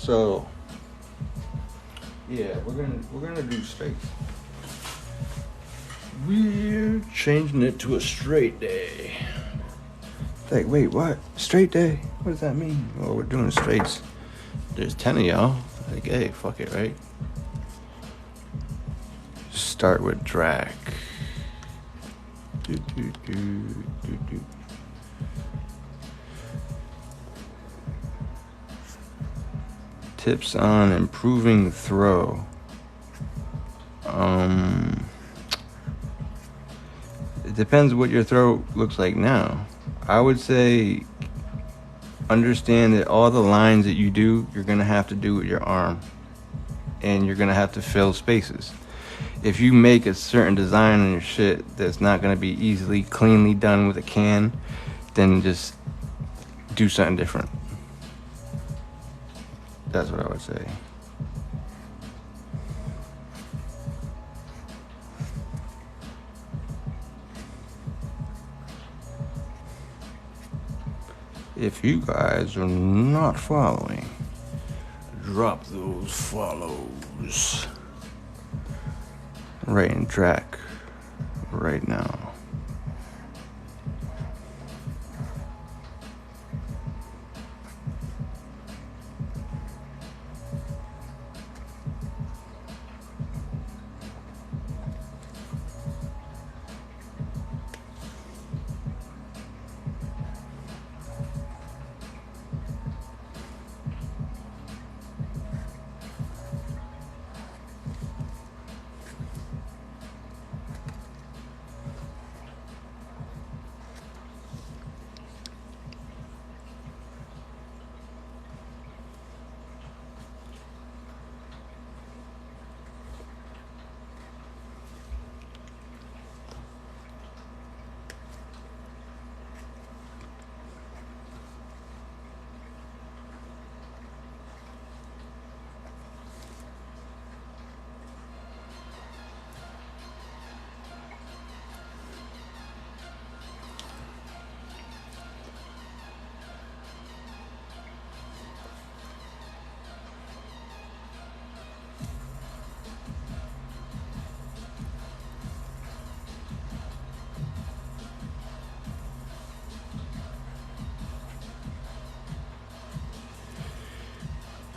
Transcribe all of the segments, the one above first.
So yeah, we're gonna do straights. We're changing it to a straight day. Like, wait, what? Straight day? What does that mean? Well, we're doing straights. There's 10 of y'all. Like, hey, fuck it, right? Start with drag. Tips on improving throw. It depends what your throw looks like now. I would say understand that all the lines that you do, you're going to have to do with your arm. And you're going to have to fill spaces. If you make a certain design on your shit that's not going to be easily, cleanly done with a can, then just do something different. That's what I would say. If you guys are not following, drop those follows right in track right now.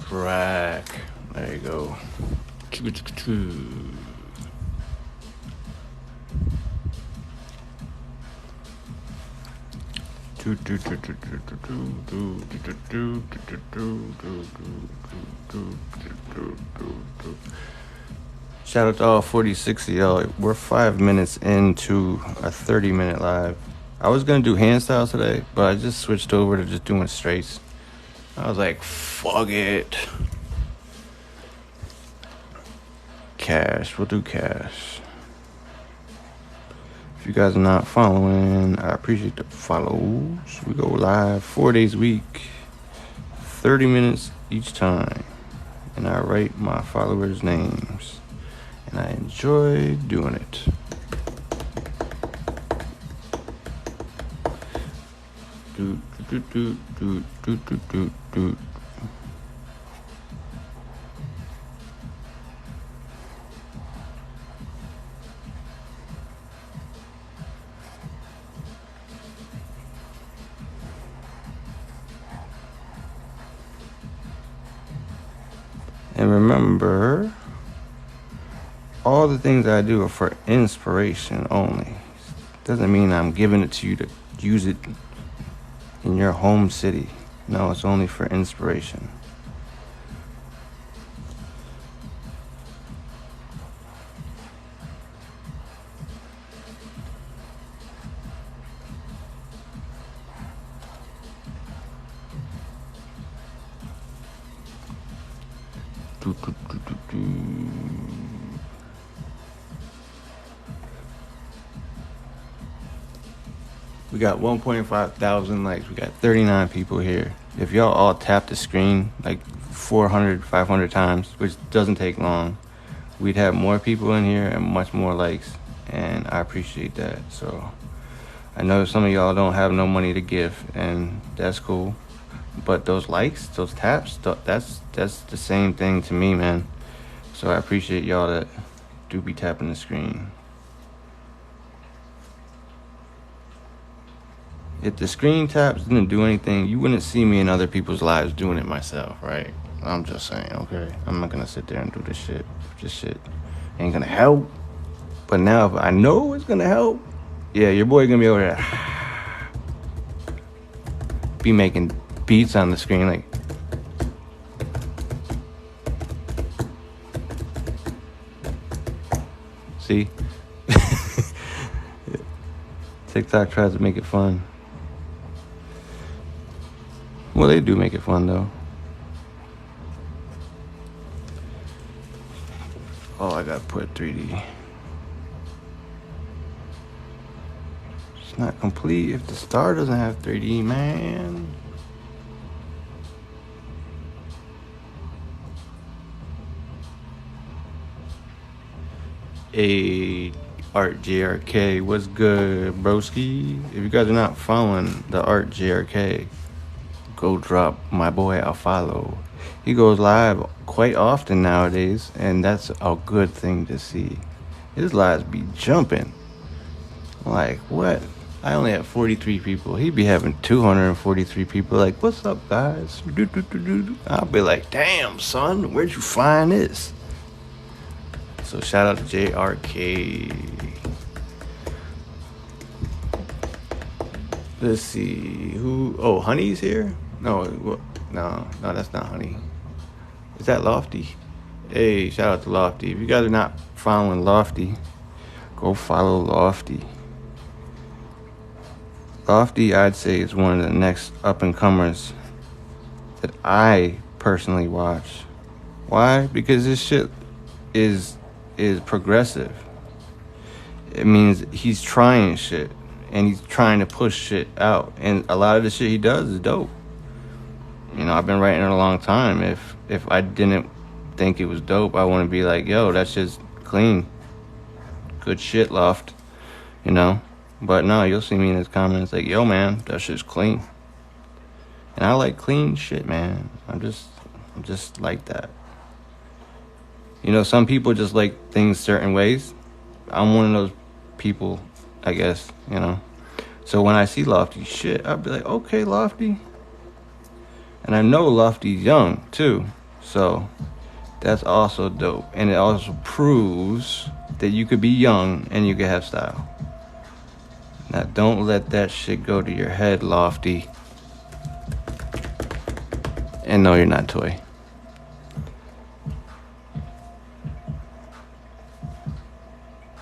Drag. There you go. Shout out to all 46 of y'all. We're 5 minutes into a 30-minute live. I was gonna do hand styles today, but I just switched over to just doing straights. I was like, fuck it. Cash. We'll do cash. If you guys are not following, I appreciate the follows. We go live 4 days a week, 30 minutes each time. And I write my followers' names. And I enjoy doing it. And remember, all the things I do are for inspiration only. Doesn't mean I'm giving it to you to use it in your home city. No, it's only for inspiration. We got 1.5 thousand likes. We got 39 people here. If y'all all tap the screen like 400, 500 times, which doesn't take long, we'd have more people in here and much more likes. And I appreciate that. So I know some of y'all don't have no money to give, and that's cool. But those likes, those taps, that's the same thing to me, man. So I appreciate y'all that do be tapping the screen. If the screen taps didn't do anything, you wouldn't see me in other people's lives doing it myself, right? I'm just saying, okay? I'm not gonna sit there and do this shit. This shit ain't gonna help. But now if I know it's gonna help, yeah, your boy gonna be over there be making beats on the screen like see? TikTok tries to make it fun. Well, they do make it fun though. Oh, I gotta put 3D. It's not complete if the star doesn't have 3D, man. A Art JRK, what's good, broski? If you guys are not following the Art JRK, go drop my boy a follow. He goes live quite often nowadays, and that's a good thing to see. His lives be jumping. Like, what? I only have 43 people. He'd be having 243 people. Like, what's up, guys? I'll be like, damn, son, where'd you find this? So shout out to JRK. Let's see who. Oh, Honey's here. No, that's not Honey. Is that Lofty? Hey, shout out to Lofty. If you guys are not following Lofty, go follow Lofty. Lofty, I'd say, is one of the next up-and-comers that I personally watch. Why? Because this shit is progressive. It means he's trying shit, and he's trying to push shit out. And a lot of the shit he does is dope. You know, I've been writing it a long time. If I didn't think it was dope, I want to be like, yo, that's just clean. Good shit, Loft. You know? But no, you'll see me in his comments like, yo, man, that shit's clean. And I like clean shit, man. I'm just like that. You know, some people just like things certain ways. I'm one of those people, I guess, you know. So when I see Lofty shit, I'll be like, okay, Lofty. And I know Lofty's young, too. So that's also dope. And it also proves that you could be young and you could have style. Now, don't let that shit go to your head, Lofty. And no, you're not Toy.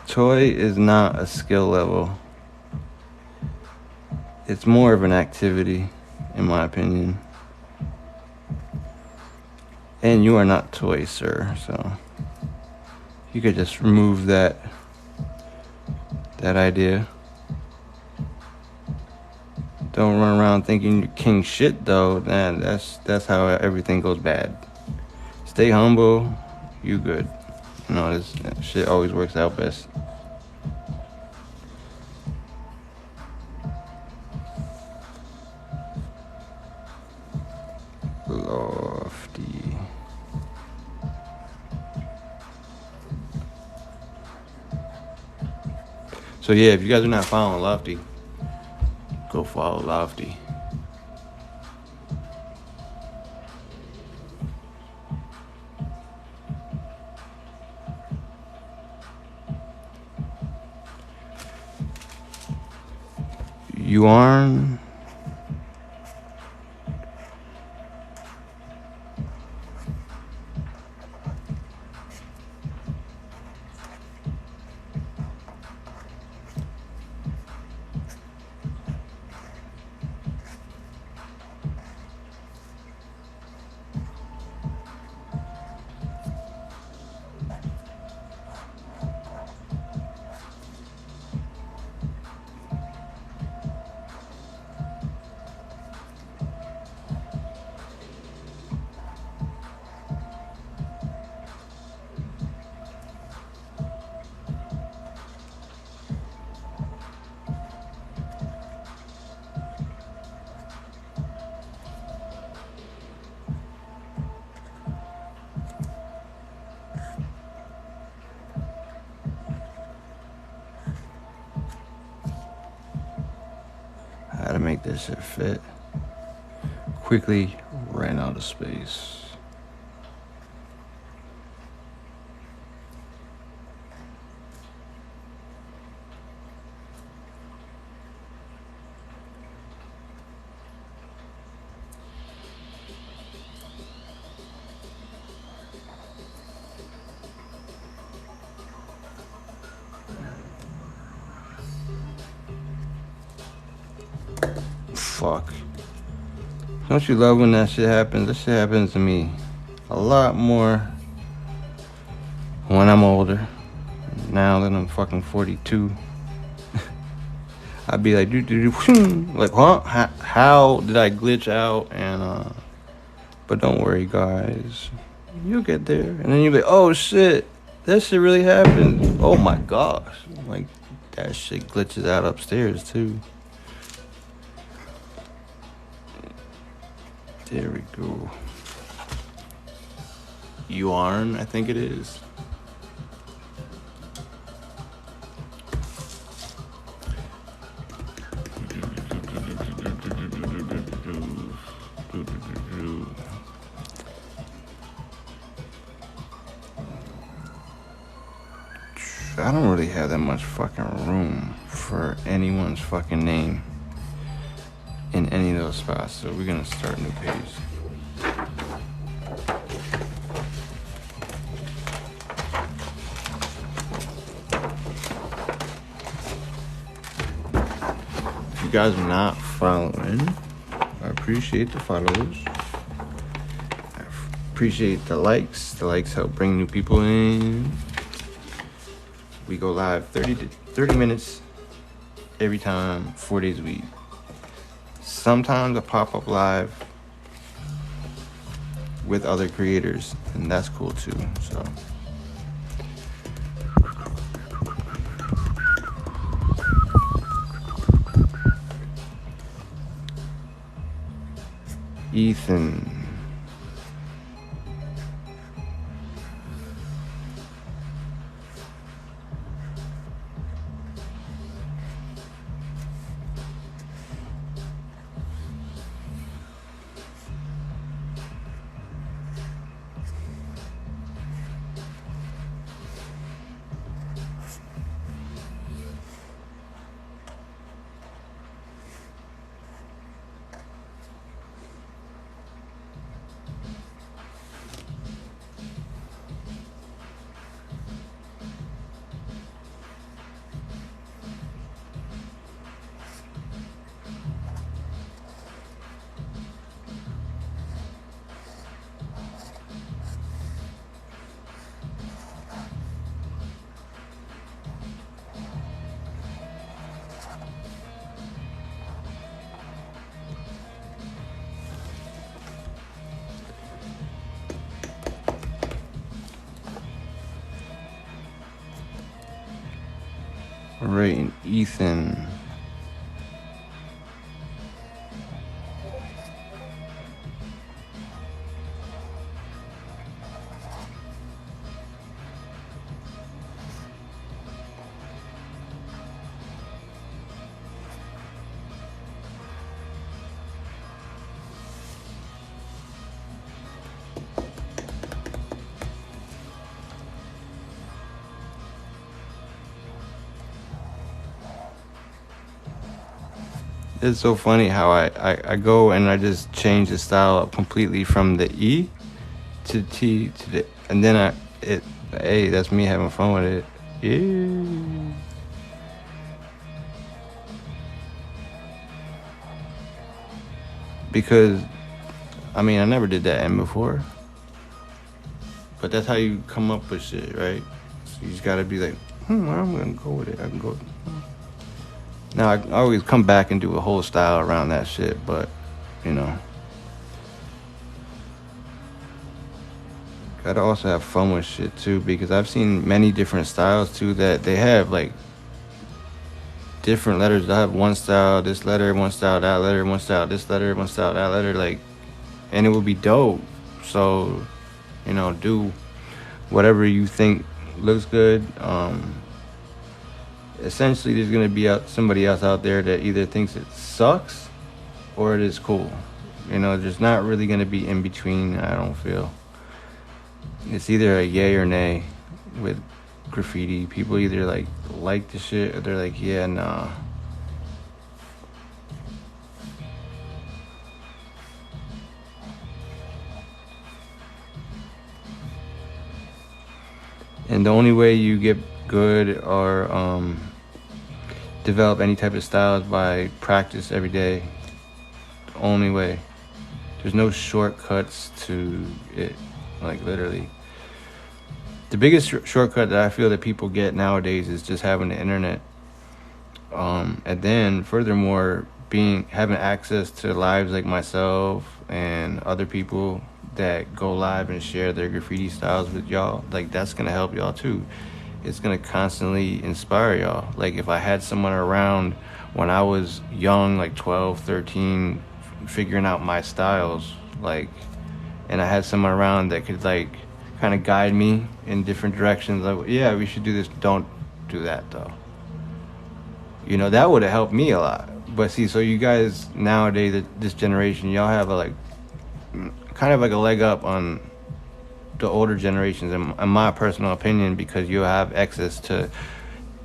Toy is not a skill level. It's more of an activity, in my opinion. And you are not Toy, sir, so you could just remove that idea. Don't run around thinking you're king shit, though. Man, that's how everything goes bad. Stay humble. You good. You know, this shit always works out best. Lofty. So yeah, if you guys are not following Lofty, go follow Lofty. You aren't. this shit fit. Quickly ran out of space. Fuck. Don't you love when that shit happens? That shit happens to me a lot more when I'm older. Now that I'm fucking 42, I'd be like, like, huh? How did I glitch out? And but don't worry, guys, you'll get there. And then you'll be like, oh shit, that shit really happened. Oh my gosh, like that shit glitches out upstairs too. There we go. Yarn, I think it is. I don't really have that much fucking room for anyone's fucking name in any of those spots, so we're gonna start a new page. If you guys are not following, I appreciate the follows. I appreciate the likes. The likes help bring new people in. We go live 30 minutes every time, 4 days a week. Sometimes I pop up live with other creators, and that's cool too. So Ethan. All right, and Ethan. It's so funny how I go and I just change the style up completely from the E to T to the, and then hey, that's me having fun with it. Yeah. Because, I mean, I never did that N before. But that's how you come up with shit, right? So you just gotta be like, I'm gonna go with it. I can go. Now, I always come back and do a whole style around that shit, but, you know. Gotta also have fun with shit, too, because I've seen many different styles, too, that they have, like, different letters. They'll have one style, this letter, one style, that letter, one style, this letter, one style, that letter, like, and it would be dope. So, you know, do whatever you think looks good. Essentially, there's gonna be somebody else out there that either thinks it sucks or it is cool. You know, there's not really gonna be in between. I don't feel it's either a yay or nay with graffiti. People either like the shit or they're like, yeah, nah. And the only way you get good or develop any type of style is by practice every day. The only way. There's no shortcuts to it, like literally. The biggest shortcut that I feel that people get nowadays is just having the internet. And then furthermore, having access to lives like myself and other people that go live and share their graffiti styles with y'all, like that's gonna help y'all too. It's gonna constantly inspire y'all. Like if I had someone around when I was young, like 12, 13, figuring out my styles, like, and I had someone around that could like kind of guide me in different directions, like, yeah, we should do this, don't do that though. You know, that would have helped me a lot. But see, so you guys nowadays, this generation, y'all have a like kind of like a leg up on the older generations, in my personal opinion, because you have access to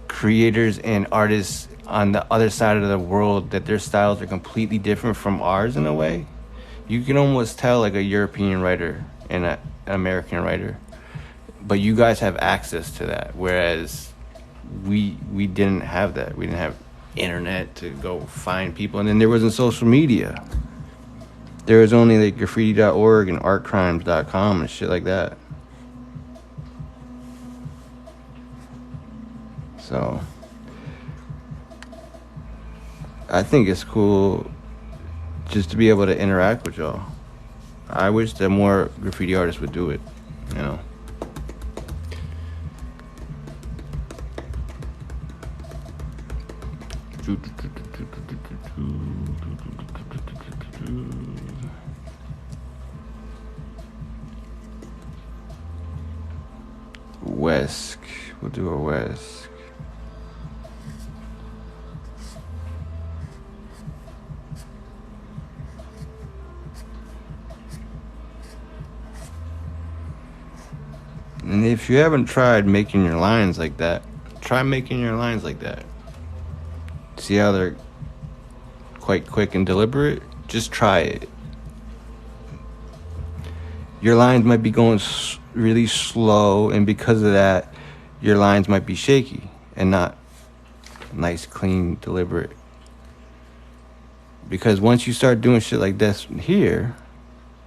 creators and artists on the other side of the world that their styles are completely different from ours in a way. You can almost tell like a European writer and an American writer, but you guys have access to that, whereas we didn't have that. We didn't have internet to go find people, and then there wasn't social media. There was only like graffiti.org and artcrimes.com and shit like that. So I think it's cool just to be able to interact with y'all. I wish that more graffiti artists would do it, you know. Wesk. We'll do a Wesk. And if you haven't tried making your lines like that, try making your lines like that. See how they're quite quick and deliberate? Just try it. Your lines might be going really slow, and because of that, your lines might be shaky and not nice, clean, deliberate. Because once you start doing shit like this here,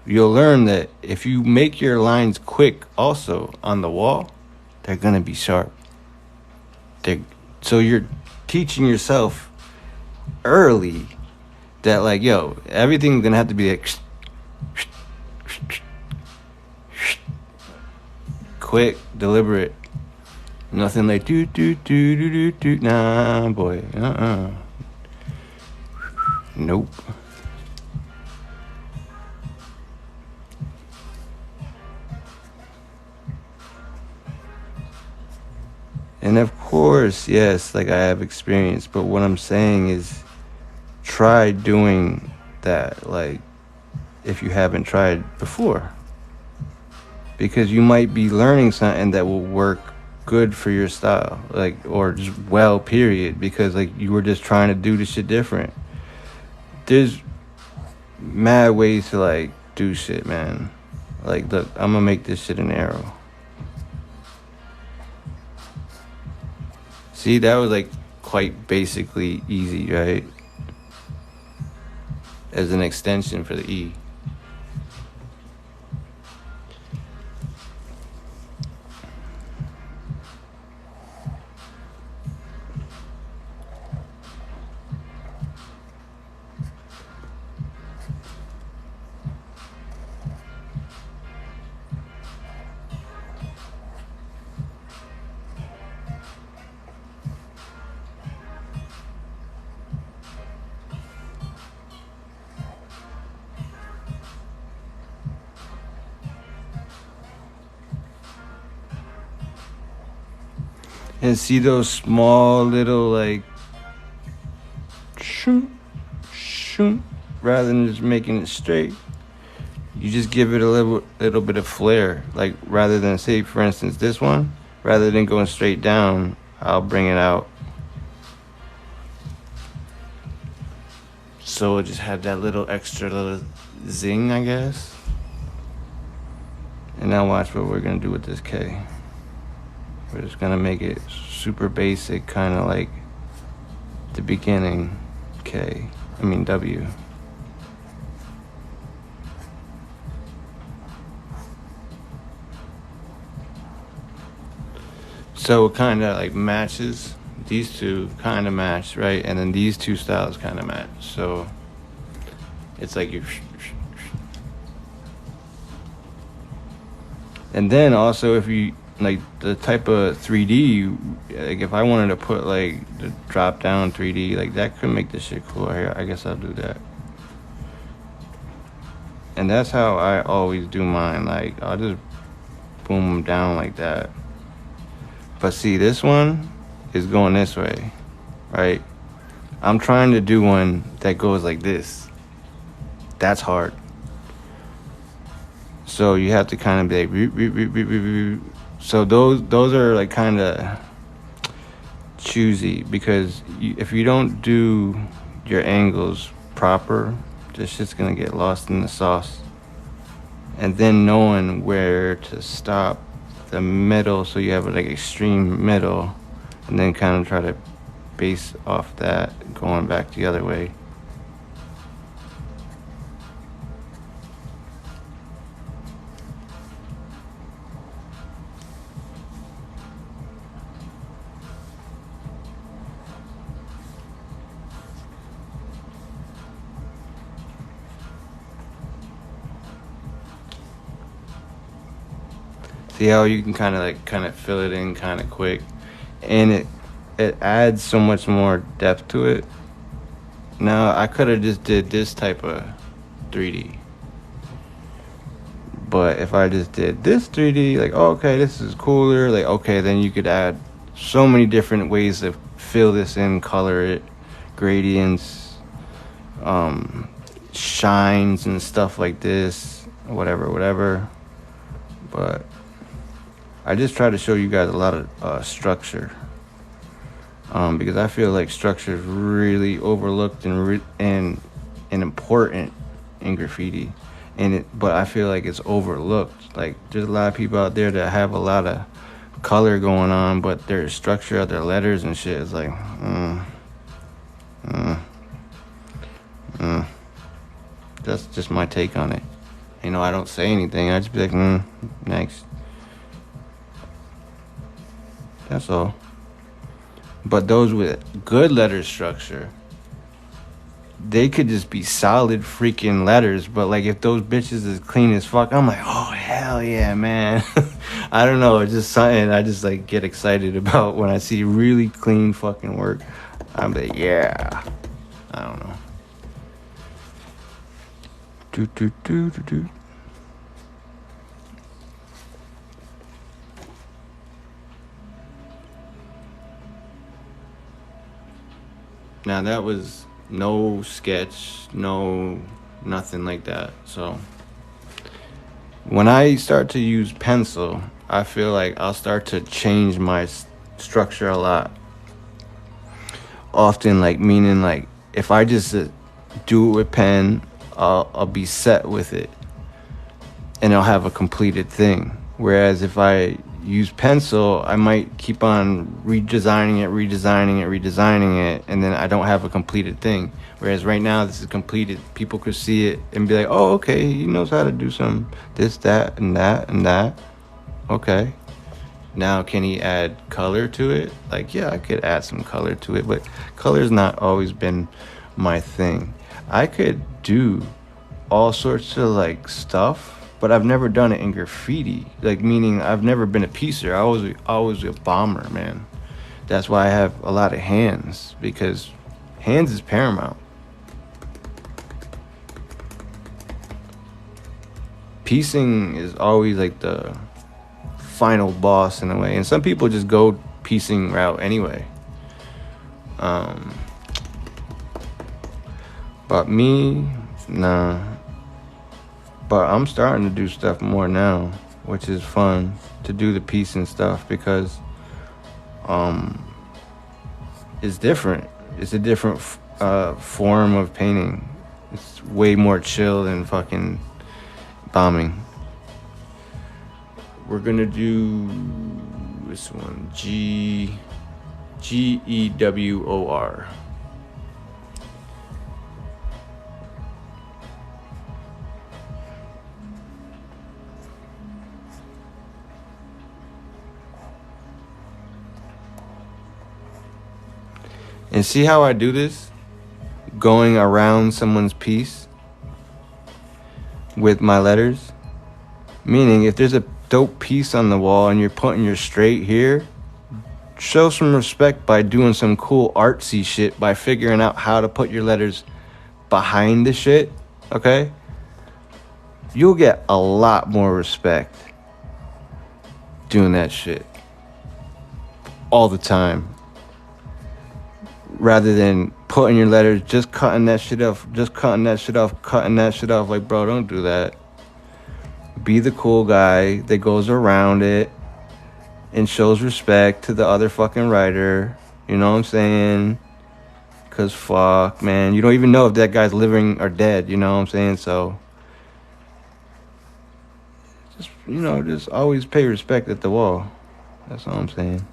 you'll learn that if you make your lines quick also on the wall, they're gonna be sharp. So you're teaching yourself early that like, yo, everything's gonna have to be like quick, deliberate. Nothing like do do do do do do. Nah, boy. Nope. And of course, yes, like I have experience, but what I'm saying is try doing that, like, if you haven't tried before. Because you might be learning something that will work good for your style, like, or just well, period, because like you were just trying to do the shit different. There's mad ways to like do shit, man. Like, look, I'm gonna make this shit an arrow. See, that was like quite basically easy, right? As an extension for the E. And see those small little like shoot, shoot, rather than just making it straight, you just give it a little bit of flair. Like, rather than, say for instance this one, rather than going straight down, I'll bring it out so it just had that little extra little zing, I guess. And now watch what we're gonna do with this K. We're just gonna make it super basic, kind of like the beginning W. So it kind of like matches. These two kind of match, right? And then these two styles kind of match. So it's like you. And then also, if you like the type of 3D, like if I wanted to put like the drop down 3D, like that could make this shit cool. Here, I guess I'll do that. And that's how I always do mine. Like, I'll just boom them down like that. But see, this one is going this way, right? I'm trying to do one that goes like this. That's hard. So you have to kind of be like, so those are like kind of choosy, because if you don't do your angles proper, this shit's gonna get lost in the sauce. And then knowing where to stop the middle, so you have like extreme middle, and then kind of try to base off that, going back the other way. See how you can kind of fill it in kind of quick, and it adds so much more depth to it. Now I could have just did this type of 3D, but if I just did this 3D, like, oh, okay, this is cooler, like, okay, then you could add so many different ways to fill this in, color it, gradients, shines and stuff like this, whatever. But I just try to show you guys a lot of structure, because I feel like structure is really overlooked and important in graffiti, but I feel like it's overlooked. Like, there's a lot of people out there that have a lot of color going on, but their structure of their letters and shit is like, That's just my take on it. You know, I don't say anything. I just be like, next. That's all. But those with good letter structure, they could just be solid freaking letters. But like, if those bitches is clean as fuck, I'm like, oh hell yeah, man. I don't know, it's just something I just like get excited about when I see really clean fucking work. I'm like, yeah. I don't know. Do. Now that was no sketch, nothing like that. So when I start to use pencil, I feel like I'll start to change my structure a lot. Often, like, meaning like if I just do it with pen, I'll be set with it, and I'll have a completed thing. Whereas if I use pencil, I might keep on redesigning it, and then I don't have a completed thing. Whereas right now, this is completed. People could see it and be like, oh, okay, he knows how to do some this, that, and that. Okay. Now, can he add color to it? Like, yeah, I could add some color to it, but color's not always been my thing. I could do all sorts of like stuff, but I've never done it in graffiti. Like, meaning I've never been a piecer. I was always a bomber, man. That's why I have a lot of hands, because hands is paramount. Piecing is always like the final boss in a way, and some people just go piecing route anyway. But me, Nah. But I'm starting to do stuff more now, which is fun to do the piece and stuff because it's different. It's a different form of painting. It's way more chill than fucking bombing. We're gonna do this one, Gewor. And see how I do this? Going around someone's piece with my letters. Meaning, if there's a dope piece on the wall and you're putting your straight here, show some respect by doing some cool artsy shit, by figuring out how to put your letters behind the shit, okay? You'll get a lot more respect doing that shit all the time. Rather than putting your letters, just cutting that shit off, cutting that shit off. Like, bro, don't do that. Be the cool guy that goes around it and shows respect to the other fucking writer. You know what I'm saying? Cause fuck, man, you don't even know if that guy's living or dead. You know what I'm saying? So, just always pay respect at the wall. That's all I'm saying.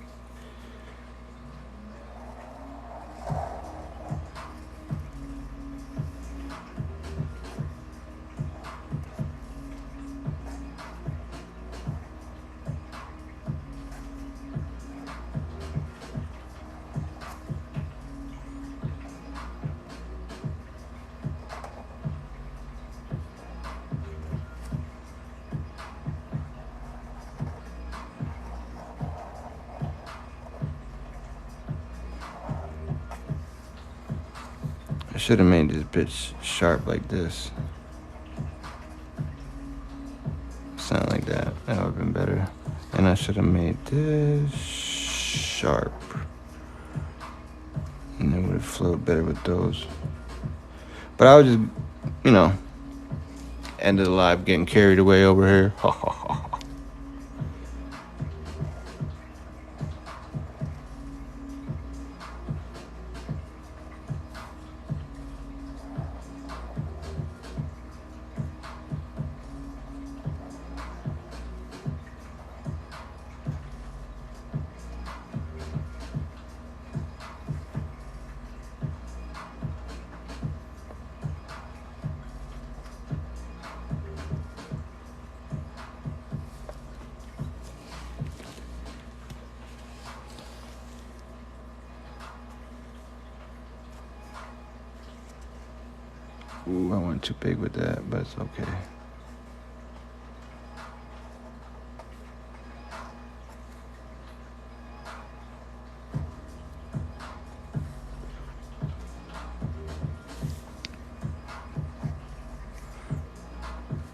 I should have made this bitch sharp like this. Sound like that. That would have been better. And I should have made this sharp. And it would have flowed better with those. But I was just, end of the live getting carried away over here. Ha ha ha. Ooh, I went too big with that, but it's okay.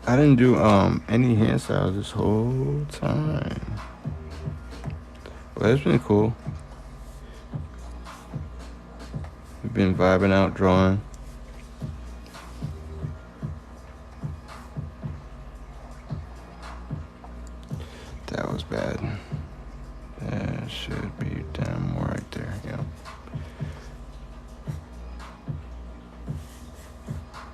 I didn't do any hand styles this whole time. Well, it's been cool. We've been vibing out, drawing. That was bad. That should be down more right there, yeah.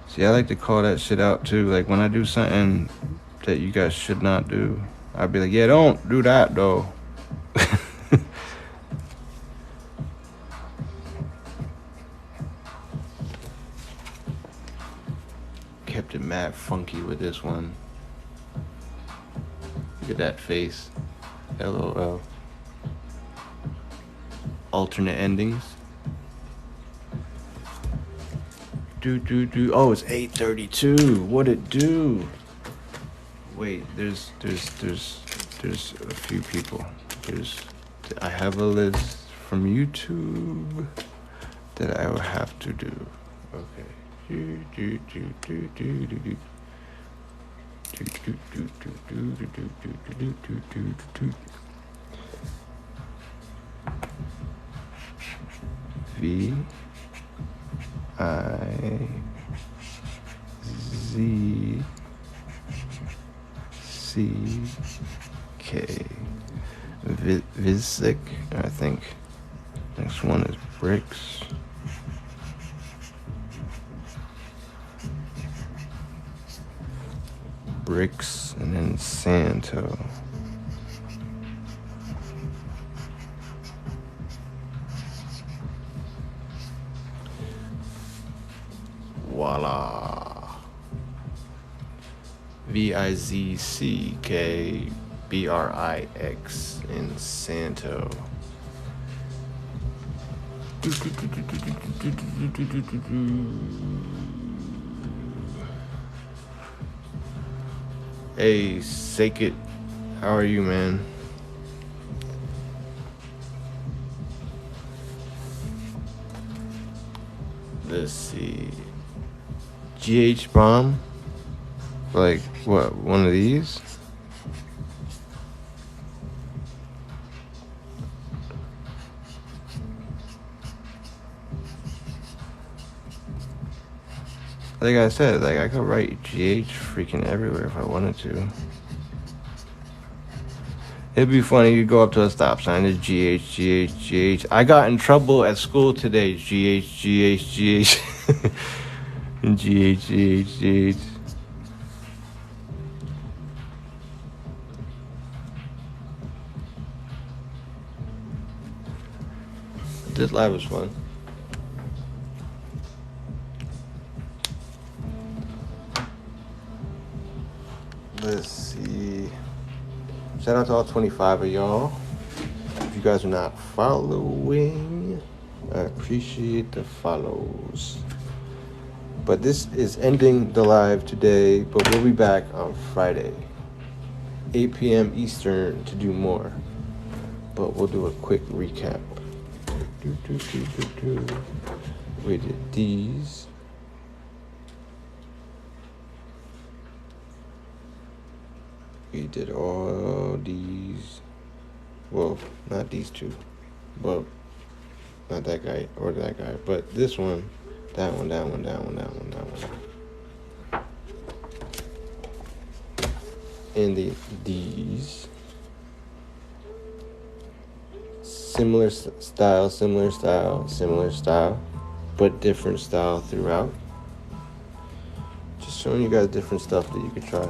See, I like to call that shit out too. Like when I do something that you guys should not do, I'd be like, yeah, don't do that though. Kept it mad funky with this one. Look at that face. LOL. Alternate endings. Oh, it's 8:32. What it do? Wait, there's a few people. I have a list from YouTube that I will have to do. Okay. Visic, I think. Next one is bricks. Bricks, and then Santo. Voila. VIZCKBRIX in Santo. Hey, Sakit, how are you, man? Let's see. GH bomb? Like, what, one of these? Like I said, like I could write GH freaking everywhere if I wanted to. It'd be funny, you go up to a stop sign, it's GH. I got in trouble at school today, GH. GH. This live was fun. Let's see. Shout out to all 25 of y'all. If you guys are not following, I appreciate the follows. But this is ending the live today, but we'll be back on Friday, 8 p.m. Eastern to do more. But we'll do a quick recap. We did these. We did all these. Well, not these two. Well, not that guy or that guy. But this one, that one. And these. Similar style, but different style throughout. Just showing you guys different stuff that you could try.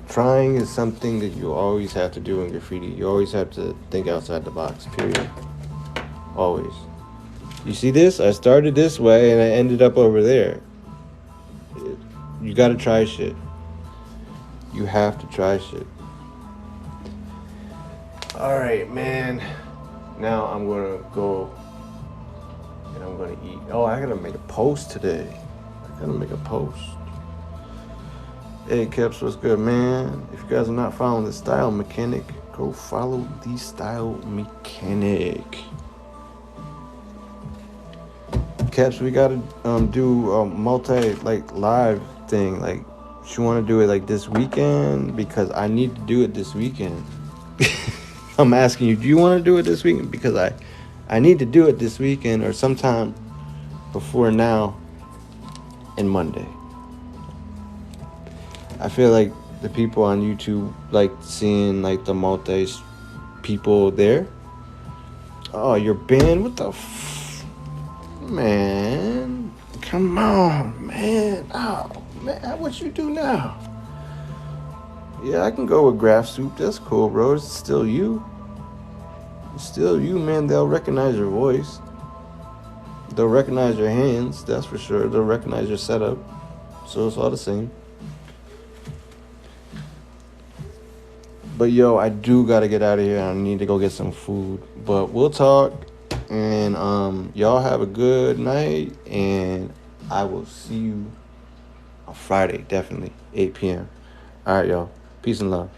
Trying is something that you always have to do in graffiti. You always have to think outside the box, period. Always. You see this? I started this way and I ended up over there. You gotta try shit. You have to try shit. Alright, man. Now I'm gonna go and I'm gonna eat. Oh, I gotta make a post today. Hey, Keps, what's good, man? If you guys are not following the Style Mechanic, go follow the Style Mechanic. Keps, we gotta do a live thing. Like, you wanna do it like this weekend? Because I need to do it this weekend. I'm asking you, do you want to do it this weekend? Because I need to do it this weekend or sometime before now and Monday. I feel like the people on YouTube like seeing like the multi people there. Oh, you're banned? What the man? Come on, man. Oh, man, what you do now? Yeah, I can go with Graph Soup. That's cool, bro. It's still you. It's still you, man. They'll recognize your voice. They'll recognize your hands, that's for sure. They'll recognize your setup. So it's all the same. But yo, I do gotta get out of here. I need to go get some food. But we'll talk. And y'all have a good night. And I will see you on Friday, definitely. 8 p.m. All right, y'all. Peace and love.